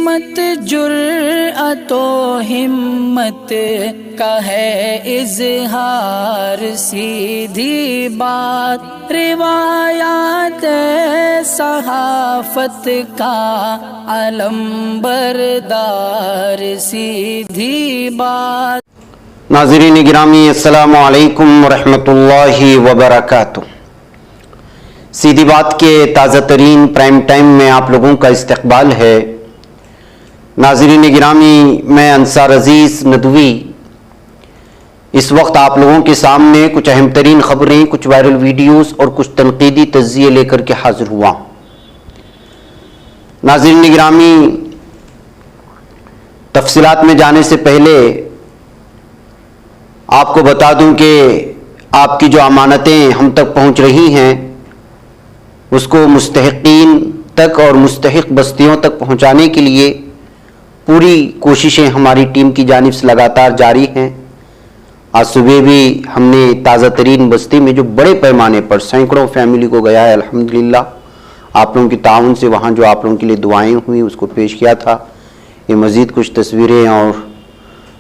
سمت جرأت و ہمت کا ہے اظہار، سیدھی بات روایات صحافت کا علم بردار، سیدھی بات۔ ناظرین گرامی السلام علیکم ورحمۃ اللہ وبرکاتہ۔ سیدھی بات کے تازہ ترین پرائم ٹائم میں آپ لوگوں کا استقبال ہے۔ ناظرین گرامی، میں انصار عزیز ندوی اس وقت آپ لوگوں کے سامنے کچھ اہم ترین خبریں، کچھ وائرل ویڈیوز اور کچھ تنقیدی تجزیے لے کر کے حاضر ہوا۔ ناظرین گرامی، تفصیلات میں جانے سے پہلے آپ کو بتا دوں کہ آپ کی جو امانتیں ہم تک پہنچ رہی ہیں اس کو مستحقین تک اور مستحق بستیوں تک پہنچانے کے لیے پوری کوششیں ہماری ٹیم کی جانب سے لگاتار جاری ہیں۔ آج صبح بھی ہم نے تازہ ترین بستی میں جو بڑے پیمانے پر سینکڑوں فیملی کو گیا ہے، الحمدللہ آپ لوگوں کی تعاون سے وہاں جو آپ لوگوں کے لیے دعائیں ہوئیں اس کو پیش کیا تھا۔ یہ مزید کچھ تصویریں اور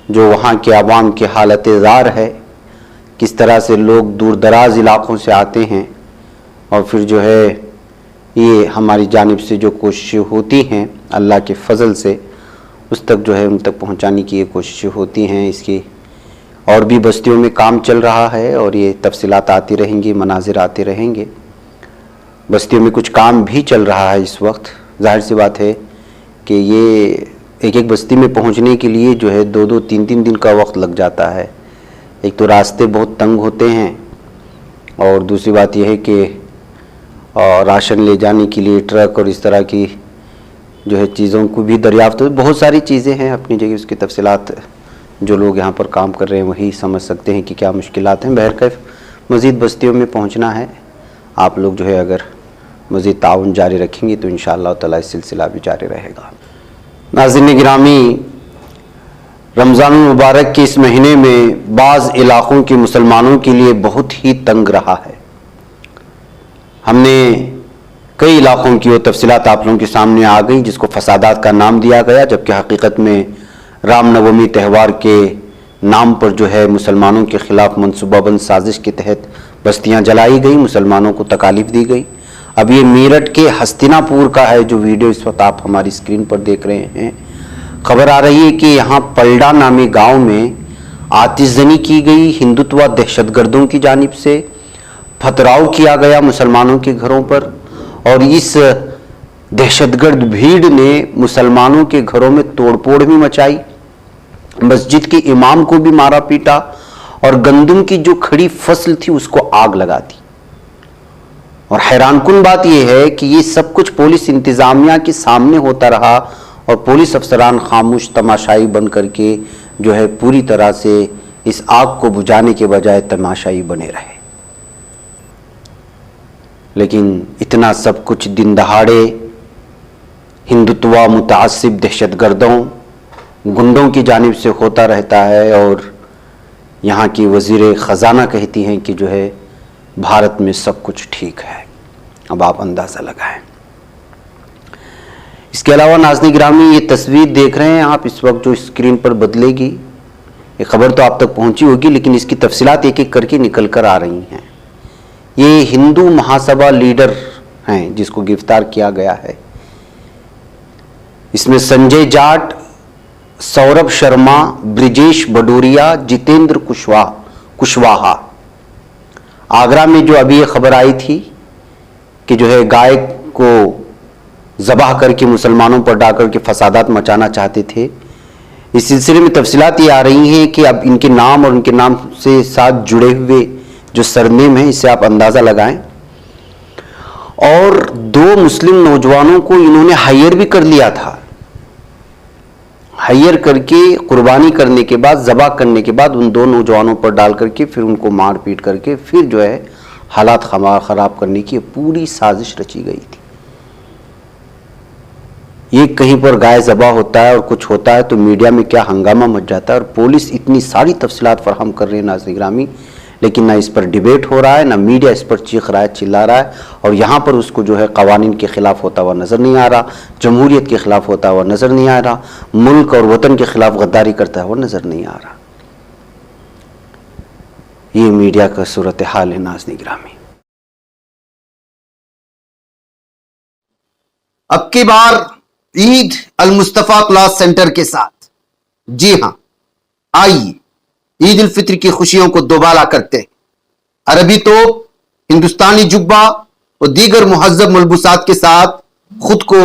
جو وہاں کے عوام کی حالت زار ہے، کس طرح سے لوگ دور دراز علاقوں سے آتے ہیں اور پھر جو ہے یہ ہماری جانب سے جو کوششیں ہوتی ہیں اللہ کے فضل سے اس تک جو ہے ان تک پہنچانے کی یہ کوششیں ہوتی ہیں۔ اس کی اور بھی بستیوں میں کام چل رہا ہے اور یہ تفصیلات آتی رہیں گی، مناظر آتے رہیں گے۔ بستیوں میں کچھ کام بھی چل رہا ہے اس وقت۔ ظاہر سی بات ہے کہ یہ ایک ایک بستی میں پہنچنے کے لیے جو ہے 2-3 دن کا وقت لگ جاتا ہے۔ ایک تو راستے بہت تنگ ہوتے ہیں اور دوسری بات یہ ہے کہ راشن لے جانے کے لیے ٹرک اور اس طرح کی جو ہے چیزوں کو بھی دریافت، بہت ساری چیزیں ہیں اپنی جگہ۔ اس کی تفصیلات جو لوگ یہاں پر کام کر رہے ہیں وہی سمجھ سکتے ہیں کہ کیا مشکلات ہیں۔ بہرکیف مزید بستیوں میں پہنچنا ہے۔ آپ لوگ جو ہے اگر مزید تعاون جاری رکھیں گے تو انشاءاللہ تعالی اس سلسلہ بھی جاری رہے گا۔ ناظرین گرامی، رمضان المبارک کے اس مہینے میں بعض علاقوں کے مسلمانوں کے لیے بہت ہی تنگ رہا ہے۔ ہم نے کئی علاقوں کی وہ تفصیلات آپ لوگوں کے سامنے آ گئی جس کو فسادات کا نام دیا گیا، جبکہ حقیقت میں رام نومی تہوار کے نام پر جو ہے مسلمانوں کے خلاف منصوبہ بند سازش کے تحت بستیاں جلائی گئی، مسلمانوں کو تکالیف دی گئی۔ اب یہ میرٹھ کے ہستینا پور کا ہے جو ویڈیو اس وقت آپ ہماری اسکرین پر دیکھ رہے ہیں۔ خبر آ رہی ہے کہ یہاں پلڈا نامی گاؤں میں آتش زنی کی گئی، ہندوتوا دہشت گردوں کی جانب سے پتھراؤ کیا گیا مسلمانوں کے گھروں پر، اور اس دہشت گرد بھیڑ نے مسلمانوں کے گھروں میں توڑ پھوڑ بھی مچائی، مسجد کے امام کو بھی مارا پیٹا اور گندم کی جو کھڑی فصل تھی اس کو آگ لگا دی۔ اور حیران کن بات یہ ہے کہ یہ سب کچھ پولیس انتظامیہ کے سامنے ہوتا رہا اور پولیس افسران خاموش تماشائی بن کر کے جو ہے پوری طرح سے اس آگ کو بجھانے کے بجائے تماشائی بنے رہے۔ لیکن اتنا سب کچھ دن دہاڑے ہندوتوا متعصب دہشت گردوں گنڈوں کی جانب سے ہوتا رہتا ہے، اور یہاں کی وزیر خزانہ کہتی ہیں کہ جو ہے بھارت میں سب کچھ ٹھیک ہے۔ اب آپ اندازہ لگائیں۔ اس کے علاوہ ناظرین گرامی، یہ تصویر دیکھ رہے ہیں آپ اس وقت جو اسکرین پر بدلے گی، یہ خبر تو آپ تک پہنچی ہوگی لیکن اس کی تفصیلات ایک ایک کر کے نکل کر آ رہی ہیں۔ یہ ہندو مہاسبھا لیڈر ہیں جس کو گرفتار کیا گیا ہے۔ اس میں سنجے جاٹ، سوربھ شرما، برجیش بڈوریا، جتیندر کشواہا۔ آگرہ میں جو ابھی یہ خبر آئی تھی کہ جو ہے گائے کو ذبح کر کے مسلمانوں پر ڈال کر کے فسادات مچانا چاہتے تھے، اس سلسلے میں تفصیلات یہ آ رہی ہیں کہ اب ان کے نام اور ان کے نام سے ساتھ جڑے ہوئے جو سرنیم ہیں اس سے آپ اندازہ لگائیں۔ اور 2 مسلم نوجوانوں کو انہوں نے ہائر بھی کر لیا تھا۔ ہائر کر کے قربانی کرنے کے بعد، ذبح کرنے کے بعد ان 2 نوجوانوں پر ڈال کر کے پھر ان کو مار پیٹ کر کے پھر جو ہے حالات خراب کرنے کی پوری سازش رچی گئی تھی۔ یہ کہیں پر گائے ذبح ہوتا ہے اور کچھ ہوتا ہے تو میڈیا میں کیا ہنگامہ مچ جاتا ہے، اور پولیس اتنی ساری تفصیلات فراہم کر رہے ہیں ناظرین گرامی، لیکن نہ اس پر ڈیبیٹ ہو رہا ہے، نہ میڈیا اس پر چیخ رہا ہے، چلا رہا ہے، اور یہاں پر اس کو جو ہے قوانین کے خلاف ہوتا ہوا نظر نہیں آ رہا، جمہوریت کے خلاف ہوتا ہوا نظر نہیں آ رہا، ملک اور وطن کے خلاف غداری کرتا ہوا نظر نہیں آ رہا۔ یہ میڈیا کا صورتحال ہے ناظرین گرامی۔ اب کی بار عید المصطفیٰ کلاس سینٹر کے ساتھ، جی ہاں، آئیے عید الفطر کی خوشیوں کو دوبالا کرتے ہیں۔ عربی توپ، ہندوستانی جبہ اور دیگر مہذب ملبوسات کے ساتھ خود کو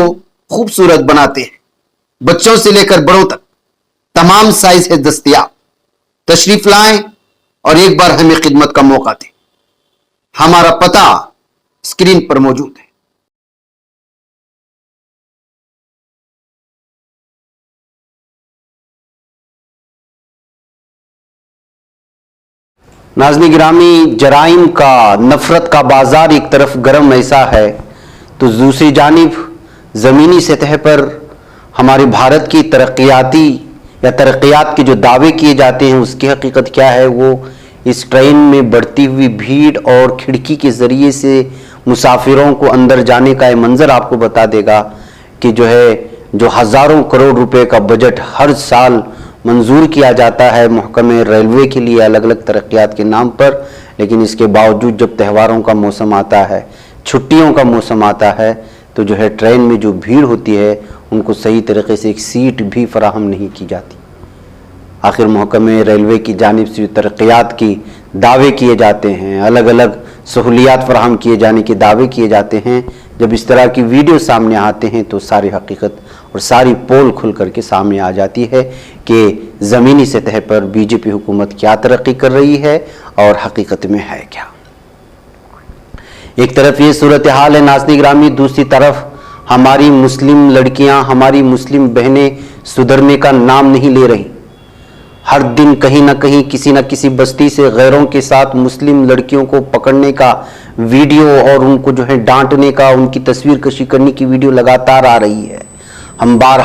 خوبصورت بناتے ہیں۔ بچوں سے لے کر بڑوں تک تمام سائز ہے دستیاب۔ تشریف لائیں اور ایک بار ہمیں خدمت کا موقع دیں۔ ہمارا پتہ اسکرین پر موجود ہے۔ ناظرین گرامی، جرائم کا، نفرت کا بازار ایک طرف گرم ایسا ہے تو دوسری جانب زمینی سطح پر ہمارے بھارت کی ترقیاتی یا ترقیات کے جو دعوے کیے جاتے ہیں اس کی حقیقت کیا ہے؟ وہ اس ٹرین میں بڑھتی ہوئی بھیڑ اور کھڑکی کے ذریعے سے مسافروں کو اندر جانے کا یہ منظر آپ کو بتا دے گا کہ جو ہزاروں کروڑ روپے کا بجٹ ہر سال منظور کیا جاتا ہے محکمہ ریلوے کے لیے الگ الگ ترقیات کے نام پر، لیکن اس کے باوجود جب تہواروں کا موسم آتا ہے، چھٹیوں کا موسم آتا ہے، تو ٹرین میں جو بھیڑ ہوتی ہے ان کو صحیح طریقے سے ایک سیٹ بھی فراہم نہیں کی جاتی۔ آخر محکمہ ریلوے کی جانب سے ترقیات کی دعوے کیے جاتے ہیں، الگ الگ سہولیات فراہم کیے جانے کے دعوے کیے جاتے ہیں، جب اس طرح کی ویڈیو سامنے آتے ہیں تو ساری حقیقت اور ساری پول کھل کر کے سامنے آ جاتی ہے کہ زمینی سطح پر بی جے پی حکومت کیا ترقی کر رہی ہے اور حقیقت میں ہے کیا۔ ایک طرف یہ صورتحال ہے ناظرین گرامی، دوسری طرف ہماری مسلم لڑکیاں، ہماری مسلم بہنیں سدھرنے کا نام نہیں لے رہی۔ ہر دن کہیں نہ کہیں کسی نہ کسی بستی سے غیروں کے ساتھ مسلم لڑکیوں کو پکڑنے کا ویڈیو اور ان کو ڈانٹنے کا، ان کی تصویر کشی کرنے کی ویڈیو لگاتار آ رہی ہے۔ ہم بار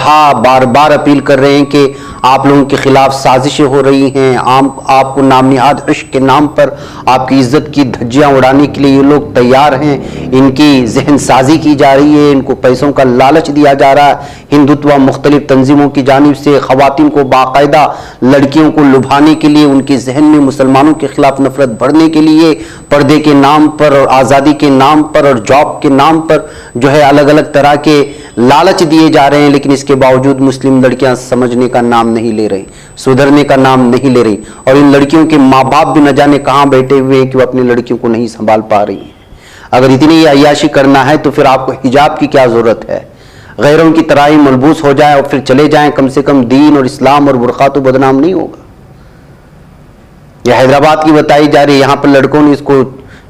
بار اپیل کر رہے ہیں کہ آپ لوگوں کے خلاف سازشیں ہو رہی ہیں، آپ کو نام نہاد عشق کے نام پر آپ کی عزت کی دھجیاں اڑانے کے لیے یہ لوگ تیار ہیں، ان کی ذہن سازی کی جا رہی ہے، ان کو پیسوں کا لالچ دیا جا رہا ہے۔ ہندوتوا مختلف تنظیموں کی جانب سے خواتین کو باقاعدہ لڑکیوں کو لبھانے کے لیے، ان کے ذہن میں مسلمانوں کے خلاف نفرت بھرنے کے لیے پردے کے نام پر اور آزادی کے نام پر اور جاب کے نام پر الگ الگ طرح کے لالچ دیے جا رہے ہیں، لیکن اس کے باوجود مسلم لڑکیاں سمجھنے کا نام نہیں لے رہی، سدھرنے کا نام نہیں لے رہی، اور ان لڑکیوں کے ماں باپ بھی نہ جانے کہاں بیٹھے ہوئے ہیں کہ وہ اپنی لڑکیوں کو نہیں سنبھال پا رہی ہیں۔ اگر اتنی عیاشی کرنا ہے تو پھر آپ کو حجاب کی کیا ضرورت ہے؟ غیروں کی طرح ہی ملبوس ہو جائیں اور پھر چلے جائیں، کم سے کم دین اور اسلام اور برقع تو بدنام نہیں ہوگا۔ یہ حیدرآباد کی بتائی جا رہی ہے، یہاں پر لڑکوں نے اس کو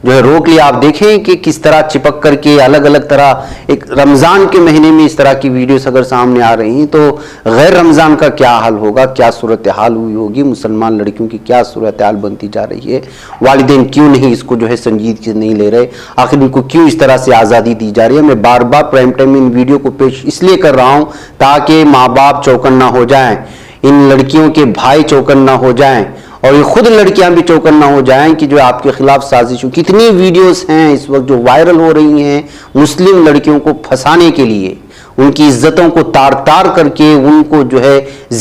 روک لیا۔ آپ دیکھیں کہ کس طرح چپک کر کے الگ الگ طرح، ایک رمضان کے مہینے میں اس طرح کی ویڈیوز اگر سامنے آ رہی ہیں تو غیر رمضان کا کیا حال ہوگا، کیا صورتحال ہوئی ہوگی، مسلمان لڑکیوں کی کیا صورتحال بنتی جا رہی ہے۔ والدین کیوں نہیں اس کو سنجیدگی نہیں لے رہے، آخر ان کو کیوں اس طرح سے آزادی دی جا رہی ہے؟ میں بار بار پرائم ٹائم میں ان ویڈیو کو پیش اس لیے کر رہا ہوں تاکہ ماں باپ چوکن نہ ہو جائیں، ان لڑکیوں کے بھائی چوکن نہ ہو جائیں، اور یہ خود لڑکیاں بھی چوکن نہ ہو جائیں کہ آپ کے خلاف سازشوں کتنی ویڈیوز ہیں اس وقت جو وائرل ہو رہی ہیں مسلم لڑکیوں کو پھنسانے کے لیے، ان کی عزتوں کو تار تار کر کے، ان کو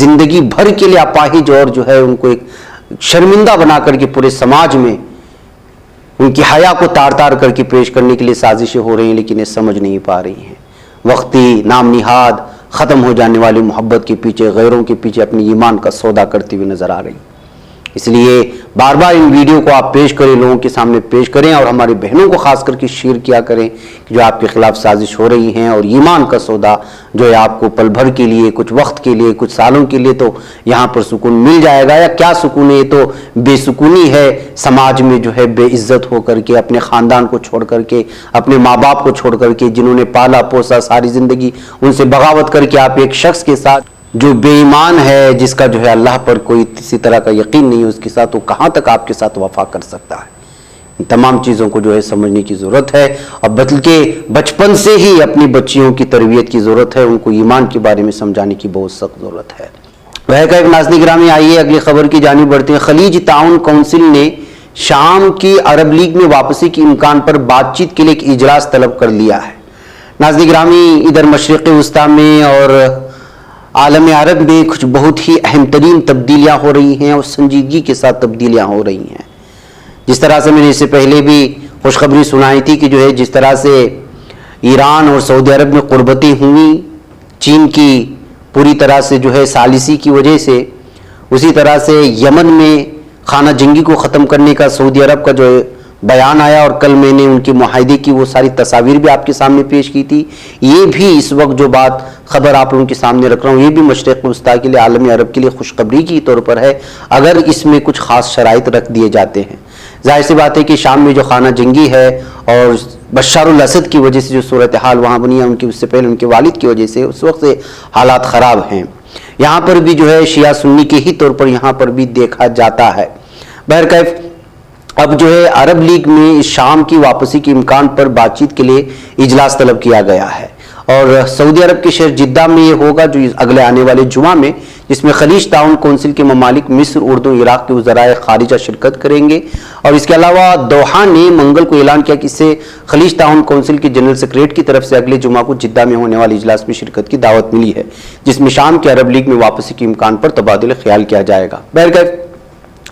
زندگی بھر کے لیے اپاہج اور ان کو ایک شرمندہ بنا کر کے پورے سماج میں ان کی حیا کو تار تار کر کے پیش کرنے کے لیے سازشیں ہو رہی ہیں، لیکن یہ سمجھ نہیں پا رہی ہیں۔ وقتی نام نہاد ختم ہو جانے والی محبت کے پیچھے، غیروں کے پیچھے اپنی ایمان کا سودا کرتی ہوئی نظر آ رہی ہیں۔ اس لیے بار بار ان ویڈیو کو آپ پیش کریں، لوگوں کے سامنے پیش کریں، اور ہماری بہنوں کو خاص کر کے شیئر کیا کریں کہ آپ کے خلاف سازش ہو رہی ہیں، اور ایمان کا سودا آپ کو پل بھر کے لیے، کچھ وقت کے لیے، کچھ سالوں کے لیے تو یہاں پر سکون مل جائے گا، یا کیا سکون ہے؟ یہ تو بے سکونی ہے، سماج میں بے عزت ہو کر کے، اپنے خاندان کو چھوڑ کر کے، اپنے ماں باپ کو چھوڑ کر کے، جنہوں نے پالا پوسا ساری زندگی، ان سے بغاوت کر کے آپ ایک شخص کے ساتھ جو بے ایمان ہے، جس کا اللہ پر کوئی کسی طرح کا یقین نہیں ہے، اس کے ساتھ وہ کہاں تک آپ کے ساتھ وفا کر سکتا ہے؟ ان تمام چیزوں کو سمجھنے کی ضرورت ہے، اور بلکہ بچپن سے ہی اپنی بچیوں کی تربیت کی ضرورت ہے، ان کو ایمان کے بارے میں سمجھانے کی بہت سخت ضرورت ہے۔ وہ ایک ناظرین گرامی، آئیے اگلی خبر کی جانب بڑھتے ہیں۔ خلیج تعاون کونسل نے شام کی عرب لیگ میں واپسی کے امکان پر بات چیت کے لیے ایک اجلاس طلب کر لیا ہے۔ ناظرین گرامی، ادھر مشرق وسطیٰ میں اور عالم عرب میں کچھ بہت ہی اہم ترین تبدیلیاں ہو رہی ہیں اور سنجیدگی کے ساتھ تبدیلیاں ہو رہی ہیں۔ جس طرح سے میں نے اس سے پہلے بھی خوشخبری سنائی تھی کہ جو ہے جس طرح سے ایران اور سعودی عرب میں قربتیں ہوئیں چین کی پوری طرح سے جو ہے ثالثی کی وجہ سے، اسی طرح سے یمن میں خانہ جنگی کو ختم کرنے کا سعودی عرب کا جو بیان آیا، اور کل میں نے ان کے معاہدے کی وہ ساری تصاویر بھی آپ کے سامنے پیش کی تھی۔ یہ بھی اس وقت جو بات خبر آپ لوگوں کے سامنے رکھ رہا ہوں، یہ بھی مشرق وسطیٰ کے لیے، عالم عرب کے لیے خوشخبری کی طور پر ہے، اگر اس میں کچھ خاص شرائط رکھ دیے جاتے ہیں۔ ظاہر سی بات ہے کہ شام میں جو خانہ جنگی ہے اور بشار الاسد کی وجہ سے جو صورتحال وہاں بنی ہے، ان کی اس سے پہلے ان کے والد کی وجہ سے اس وقت سے حالات خراب ہیں۔ یہاں پر بھی جو ہے شیعہ سنی کے ہی طور پر یہاں پر بھی دیکھا جاتا ہے۔ بہرکیف اب جو ہے عرب لیگ میں شام کی واپسی کے امکان پر بات چیت کے لیے اجلاس طلب کیا گیا ہے، اور سعودی عرب کے شہر جدہ میں یہ ہوگا جو اگلے آنے والے جمعہ میں، جس میں خلیج تعاون کونسل کے ممالک مصر، اردن، عراق کے وزرائے خارجہ شرکت کریں گے۔ اور اس کے علاوہ دوحہ نے منگل کو اعلان کیا کہ اسے خلیج تعاون کونسل کے جنرل سیکریٹری کی طرف سے اگلے جمعہ کو جدہ میں ہونے والے اجلاس میں شرکت کی دعوت ملی ہے، جس میں شام کے عرب لیگ میں واپسی کے امکان پر تبادلہ خیال کیا جائے گا۔ بہرکیف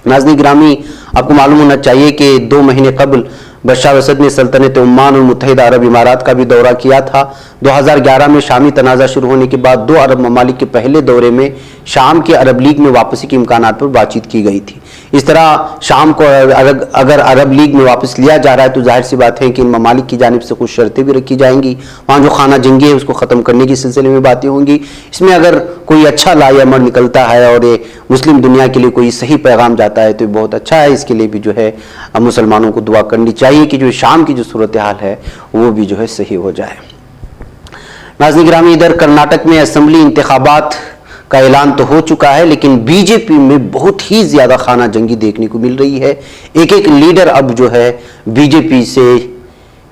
ناظرین گرامی، آپ کو معلوم ہونا چاہیے کہ 2 مہینے قبل بشار اسد نے سلطنت عمان اور متحدہ عرب امارات کا بھی دورہ کیا تھا۔ 2011 میں شامی تنازع شروع ہونے کے بعد 2 عرب ممالک کے پہلے دورے میں شام کے عرب لیگ میں واپسی کے امکانات پر بات چیت کی گئی تھی۔ اس طرح شام کو اگر عرب لیگ میں واپس لیا جا رہا ہے تو ظاہر سی بات ہے کہ ان ممالک کی جانب سے کچھ شرطیں بھی رکھی جائیں گی، وہاں جو خانہ جنگی ہے اس کو ختم کرنے کے سلسلے میں باتیں ہوں گی۔ اس میں اگر کوئی اچھا لا عمل نکلتا ہے اور یہ مسلم دنیا کے لیے کوئی صحیح پیغام جاتا ہے تو یہ بہت اچھا ہے۔ اس کے لیے بھی جو ہے مسلمانوں کو دعا کرنی چاہیے کہ جو شام کی جو صورتحال ہے وہ بھی جو ہے صحیح ہو جائے۔ ناظرین گرامی، ادھر کرناٹک میں اسمبلی انتخابات کا اعلان تو ہو چکا ہے، لیکن بی جے پی میں بہت ہی زیادہ خانہ جنگی دیکھنے کو مل رہی ہے۔ ایک لیڈر اب جو ہے بی جے پی سے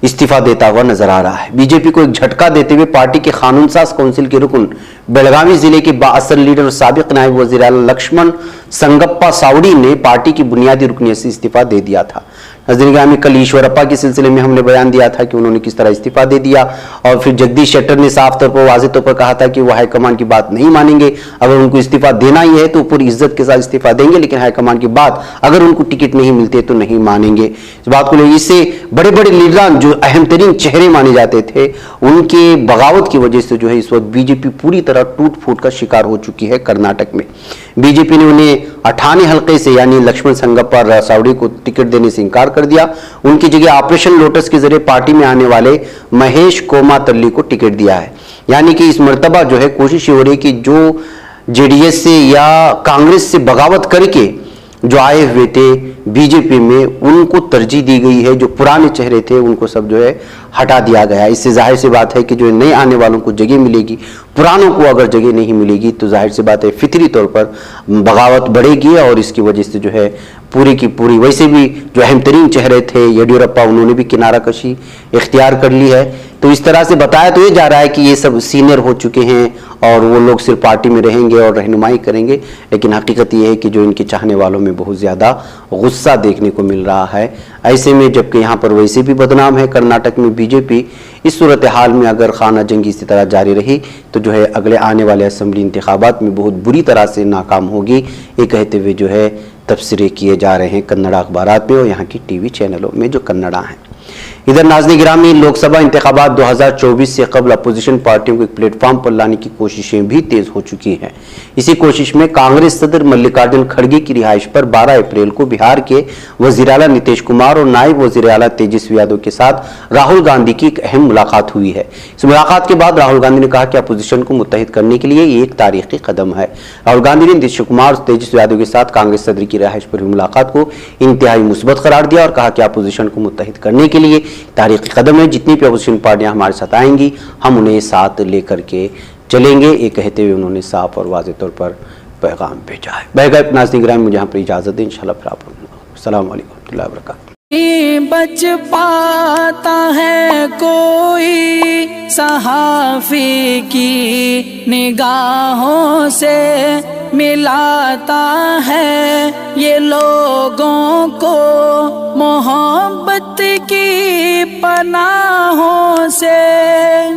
استعفیٰ دیتا ہوا نظر آ رہا ہے۔ بی جے پی کو ایک جھٹکا دیتے ہوئے پارٹی کے قانون ساز کونسل کے رکن، بیلگاوی ضلع کے بااثر لیڈر اور سابق نائب وزیر اعلیٰ لکشمن سنگپا ساوڑی نے پارٹی کی بنیادی رکنیت سے استعفیٰ دے دیا تھا۔ ناظرین گرامی، کل ایشورپا کے سلسلے میں ہم نے بیان دیا تھا کہ انہوں نے کس طرح استعفیٰ دے دیا، اور پھر جگدیش شیٹر نے صاف طور پر واضح طور پر کہا تھا کہ وہ ہائی کمان کی بات نہیں مانیں گے، اگر ان کو استعفیٰ دینا ہی ہے تو پوری عزت کے ساتھ استعفیٰ دیں گے، لیکن ہائی کمان کی بات اگر ان کو ٹکٹ نہیں ملتے تو نہیں مانیں گے۔ اس بات کو لے اس سے بڑے بڑے لیڈران جو اہم ترین چہرے مانے جاتے تھے، ان کے بغاوت کی وجہ سے جو ہے اس وقت بی جے پی پوری طرح ٹوٹ پھوٹ کا شکار ہو چکی ہے۔ کرناٹک میں بی جے پی نے انہیں 58 حلقے سے یعنی لکشمن سنگپا ساوڑی کو ٹکٹ دینے سے انکار کر دیا۔ ان کی جگہ آپریشن لوٹس کے ذریعے پارٹی میں آنے والے مہیش کوما تلی کو ٹکٹ دیا ہے۔ یعنی کہ اس مرتبہ جو ہے کوشش ہو رہی ہے کہ جو جے ڈی ایس سے یا کانگریس سے بغاوت کر کے جو آئے ہوئے تھے بی جے پی میں، ان کو ترجیح دی گئی ہے۔ جو پرانے چہرے تھے ان کو سب جو ہے ہٹا دیا گیا۔ اس سے ظاہر سی بات ہے کہ جو نئے آنے والوں کو جگہ ملے گی، پرانوں کو اگر جگہ نہیں ملے گی تو ظاہر سی بات ہے فطری طور پر بغاوت بڑھے گی، اور اس کی وجہ سے جو ہے پوری کی پوری، ویسے بھی جو اہم ترین چہرے تھے یڈیورپا، انہوں نے بھی کنارہ کشی اختیار کر لی ہے۔ تو اس طرح سے بتایا تو یہ جا رہا ہے کہ یہ سب سینئر ہو چکے ہیں اور وہ لوگ صرف پارٹی میں رہیں گے اور رہنمائی کریں گے، لیکن حقیقت یہ ہے کہ جو ان کے چاہنے والوں میں بہت زیادہ غصہ دیکھنے کو مل رہا ہے۔ ایسے میں جبکہ یہاں پر ویسے بھی بدنام ہے کرناٹک میں بی جے پی، اس صورتحال میں اگر خانہ جنگی اسی طرح جاری رہی تو جو ہے اگلے آنے والے اسمبلی انتخابات میں بہت بری طرح سے ناکام ہوگی، یہ کہتے ہوئے جو ہے تبصرے کیے جا رہے ہیں کنڑا اخبارات میں اور یہاں کی ٹی وی چینلوں میں جو کنڑا ہیں۔ ادھر ناظرین گرامی، لوک سبھا انتخابات 2024 سے قبل اپوزیشن پارٹیوں کو ایک پلیٹ فارم پر لانے کی کوششیں بھی تیز ہو چکی ہیں۔ اسی کوشش میں کانگریس صدر ملکارجن کھڑگے کی رہائش پر 12 اپریل کو بہار کے وزیر اعلیٰ نتیش کمار اور نائب وزیر اعلیٰ تیجسوی یادو کے ساتھ راہل گاندھی کی ایک اہم ملاقات ہوئی ہے۔ اس ملاقات کے بعد راہل گاندھی نے کہا کہ اپوزیشن کو متحد کرنے کے لیے یہ ایک تاریخی قدم ہے۔ راہل گاندھی نے نتیش کمار اور تیجسوی یادو کے ساتھ کانگریس صدر کی رہائش پر ہوئی ملاقات کو انتہائی مثبت قرار دیا اور کہا کہ اپوزیشن کو متحد کرنے کے لیے تاریخی قدم ہے، جتنی بھی اپوزیشن پارٹیاں ہمارے ساتھ آئیں گی ہم انہیں ساتھ لے کر کے چلیں گے، یہ کہتے ہوئے انہوں نے صاف اور واضح طور پر پیغام بھیجا ہے۔ بہرکیف ناظرین گرامی، مجھے یہاں پر اجازت دیں، انشاءاللہ پھر آپ السلام علیکم ورحمۃ اللہ وبرکاتہ۔ بچ پاتا ہے کوئی صحافی کی نگاہوں سے ملاتا ہے یہ لوگوں کو محبت کی پناہوں سے،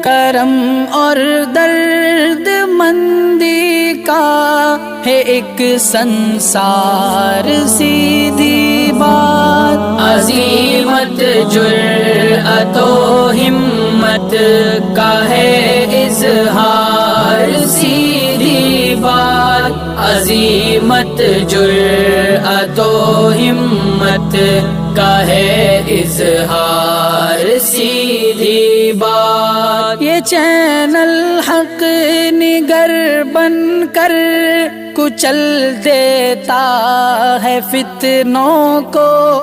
کرم اور درد مندی کا ہے ایک سنسار سیدھی بات، عزیمت جرأت و ہمت کا ہے اظہار سیدھی بات، عزیمت جرأت و ہمت کا ہے اظہار سیدھی بات۔ یہ چینل حق نگر بن کر کچل دیتا ہے فتنوں کو،